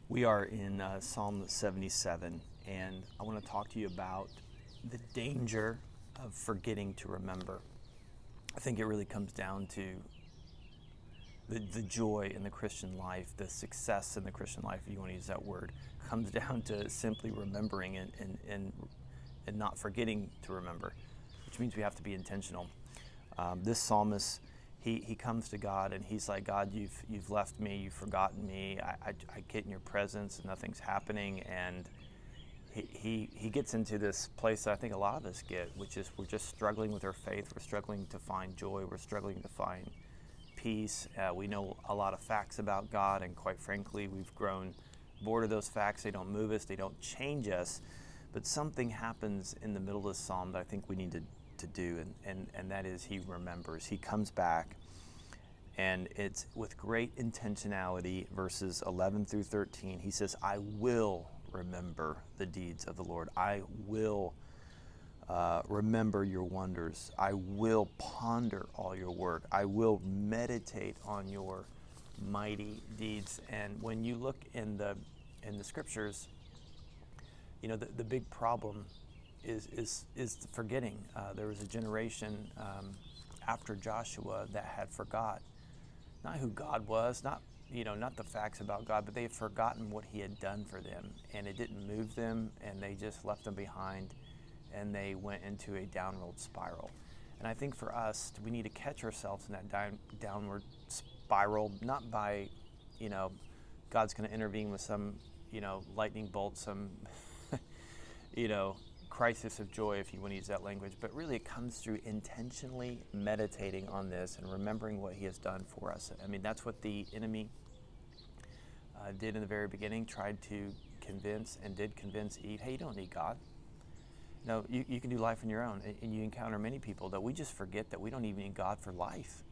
We are in Psalm 77, and I want to talk to you about the danger of forgetting to remember. I think it really comes down to the joy in the Christian life, the success in the Christian life, if you want to use that word, comes down to simply remembering and not forgetting to remember, which means we have to be intentional. This psalmist, he comes to God and he's like, God, you've left me, you've forgotten me. I get in your presence and nothing's happening. And he gets into this place that I think a lot of us get, which is we're just struggling with our faith. We're struggling to find joy. We're struggling to find peace. We know a lot of facts about God, and quite frankly, we've grown bored of those facts. They don't move us. They don't change us. But something happens in the middle of this psalm that I think we need to do, and that is he remembers. He comes back, and it's with great intentionality. Verses 11 through 13, he says, I will remember the deeds of the Lord. I will remember your wonders. I will ponder all your work. I will meditate on your mighty deeds. And when you look in the scriptures, you know, the big problem is forgetting. There was a generation after Joshua that had forgot not who God was, not the facts about God, but they had forgotten what he had done for them, and it didn't move them, and they just left them behind, and they went into a downward spiral. And I think for us, we need to catch ourselves in that downward spiral, not by, God's going to intervene with some, lightning bolt, some, crisis of joy, if you want to use that language, but really it comes through intentionally meditating on this and remembering what he has done for us. I mean, that's what the enemy did in the very beginning, tried to convince Eve, hey, you don't need God. No, you can do life on your own. And you encounter many people that we just forget that we don't even need God for life.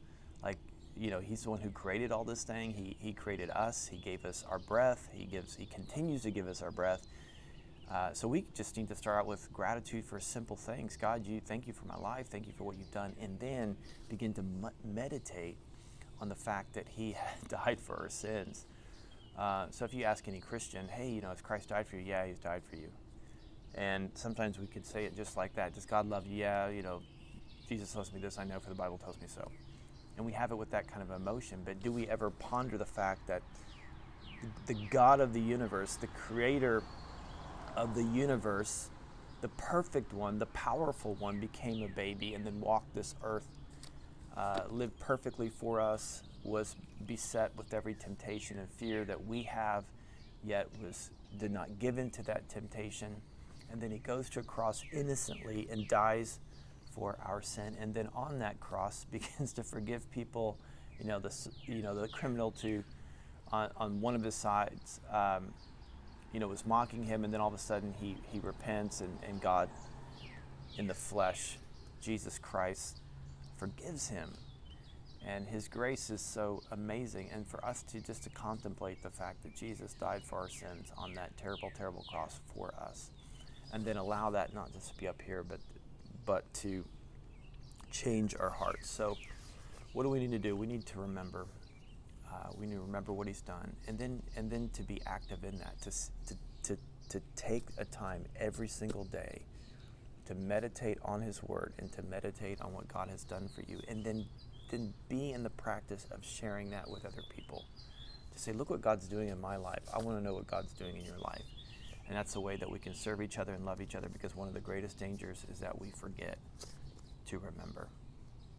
Like, he's the one who created all this thing. He created us. He gave us our breath. He continues to give us our breath. So we just need to start out with gratitude for simple things. God, thank you for my life. Thank you for what you've done. And then begin to meditate on the fact that he died for our sins. So if you ask any Christian, hey, has Christ died for you? Yeah, he's died for you. And sometimes we could say it just like that. Does God love you? Yeah, Jesus tells me this, I know, for the Bible tells me so. And we have it with that kind of emotion. But do we ever ponder the fact that the God of the universe, the creator of the universe, the perfect one, the powerful one, became a baby and then walked this earth, lived perfectly for us, was beset with every temptation and fear that we have, yet did not give in to that temptation. And then he goes to a cross innocently and dies for our sin. And then on that cross begins to forgive people, the criminal on one of his sides, was mocking him, and then all of a sudden he repents, and God in the flesh, Jesus Christ, forgives him. And his grace is so amazing. And for us to contemplate the fact that Jesus died for our sins on that terrible, terrible cross for us, and then allow that not just to be up here, but to change our hearts. So what do we need to do? We need to remember. We need to remember what he's done, and then to be active in that, to take a time every single day to meditate on his word and to meditate on what God has done for you, and then be in the practice of sharing that with other people. To say, look what God's doing in my life. I want to know what God's doing in your life. And that's the way that we can serve each other and love each other, because one of the greatest dangers is that we forget to remember.